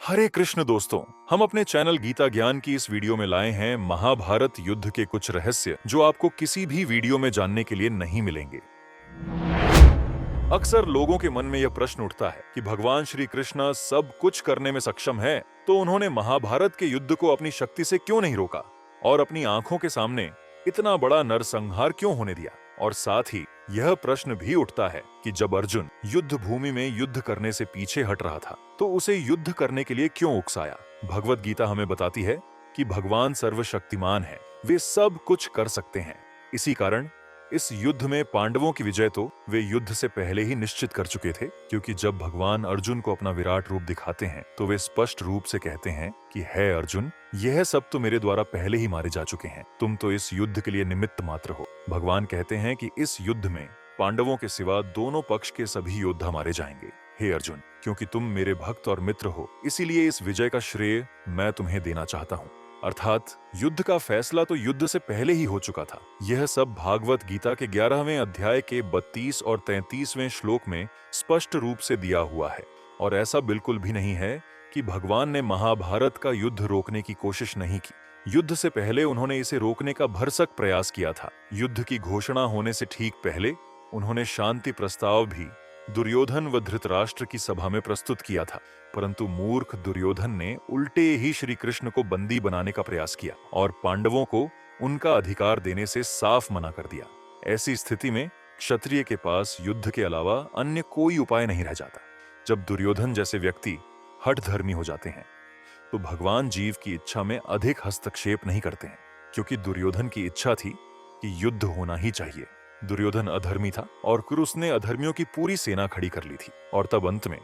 हरे कृष्ण दोस्तों, हम अपने चैनल गीता ज्ञान की इस वीडियो में लाए हैं महाभारत युद्ध के कुछ रहस्य जो आपको किसी भी वीडियो में जानने के लिए नहीं मिलेंगे। अक्सर लोगों के मन में यह प्रश्न उठता है कि भगवान श्री कृष्ण सब कुछ करने में सक्षम है, तो उन्होंने महाभारत के युद्ध को अपनी शक्ति से क्यों नहीं रोका और अपनी आंखों के सामने इतना बड़ा नरसंहार क्यों होने दिया। और साथ ही यह प्रश्न भी उठता है कि जब अर्जुन युद्ध भूमि में युद्ध करने से पीछे हट रहा था तो उसे युद्ध करने के लिए क्यों उकसाया। भगवत गीता हमें बताती है कि भगवान सर्वशक्तिमान है, वे सब कुछ कर सकते हैं। इसी कारण इस युद्ध में पांडवों की विजय तो वे युद्ध से पहले ही निश्चित कर चुके थे, क्योंकि जब भगवान अर्जुन को अपना विराट रूप दिखाते हैं तो वे स्पष्ट रूप से कहते हैं कि है अर्जुन, यह सब तो मेरे द्वारा पहले ही मारे जा चुके हैं, तुम तो इस युद्ध के लिए निमित्त मात्र हो। भगवान कहते हैं कि इस युद्ध में पांडवों के सिवा दोनों पक्ष के सभी योद्धा मारे जाएंगे। हे अर्जुन, क्योंकि तुम मेरे भक्त और मित्र हो, इसीलिए इस विजय का श्रेय मैं तुम्हें देना चाहता हूँ। अर्थात युद्ध का फैसला तो युद्ध से पहले ही हो चुका था। यह सब भागवत गीता के 11वें अध्याय के 32 और 33वें श्लोक में स्पष्ट रूप से दिया हुआ है। और ऐसा बिल्कुल भी नहीं है कि भगवान ने महाभारत का युद्ध रोकने की कोशिश नहीं की। युद्ध से पहले उन्होंने इसे रोकने का भरसक प्रयास किया था। युद्ध की घोषणा होने से ठीक पहले उन्होंने शांति प्रस्ताव भी दुर्योधन व धृतराष्ट्र की सभा में प्रस्तुत किया था, परंतु मूर्ख दुर्योधन ने उल्टे ही श्री कृष्ण को बंदी बनाने का प्रयास किया और पांडवों को उनका अधिकार देने से साफ मना कर दिया। ऐसी स्थिति में क्षत्रिय के पास युद्ध के अलावा अन्य कोई उपाय नहीं रह जाता। जब दुर्योधन जैसे व्यक्ति हठधर्मी हो जाते हैं तो भगवान जीव की इच्छा में अधिक हस्तक्षेप नहीं करते हैं, क्योंकि दुर्योधन की इच्छा थी कि युद्ध होना ही चाहिए। दुर्योधन अधर्मी था और फिर उसने अधर्मियों की पूरी सेना खड़ी कर ली थी, और तब अंत में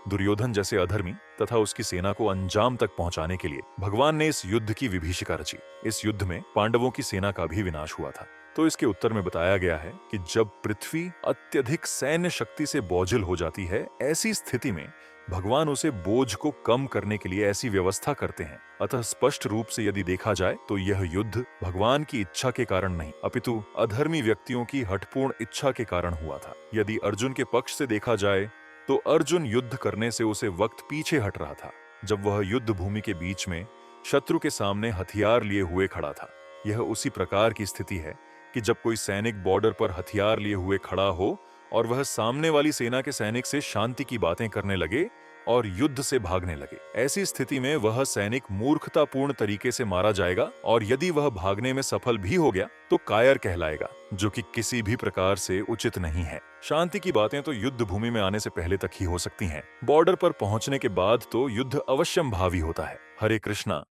दुर्योधन जैसे अधर्मी तथा उसकी सेना को अंजाम तक पहुंचाने के लिए भगवान ने इस युद्ध की विभीषिका रची। इस युद्ध में पांडवों की सेना का भी विनाश हुआ था। तो इसके उत्तर में बताया गया है कि जब पृथ्वी अत्यधिक सैन्य शक्ति से बोझिल हो जाती है, ऐसी स्थिति में भगवान उसे बोझ को कम करने के लिए ऐसी व्यवस्था करते हैं। अतः स्पष्ट रूप से यदि देखा जाए तो यह युद्ध भगवान की इच्छा के कारण नहीं, अपितु अधर्मी व्यक्तियों की हठपूर्ण इच्छा के कारण हुआ था। यदि अर्जुन के पक्ष से देखा जाए तो अर्जुन युद्ध करने से उसे वक्त पीछे हट रहा था, जब वह युद्ध भूमि के बीच में शत्रु के सामने हथियार लिए हुए खड़ा था। यह उसी प्रकार की स्थिति है कि जब कोई सैनिक बॉर्डर पर हथियार लिए हुए खड़ा हो और वह सामने वाली सेना के सैनिक से शांति की बातें करने लगे और युद्ध से भागने लगे। ऐसी स्थिति में वह सैनिक मूर्खतापूर्ण तरीके से मारा जाएगा, और यदि वह भागने में सफल भी हो गया तो कायर कहलाएगा, जो कि किसी भी प्रकार से उचित नहीं है। शांति की बातें तो युद्ध भूमि में आने से पहले तक ही हो सकती हैं। बॉर्डर पर पहुंचने के बाद तो युद्ध अवश्यंभावी होता है। हरे कृष्णा।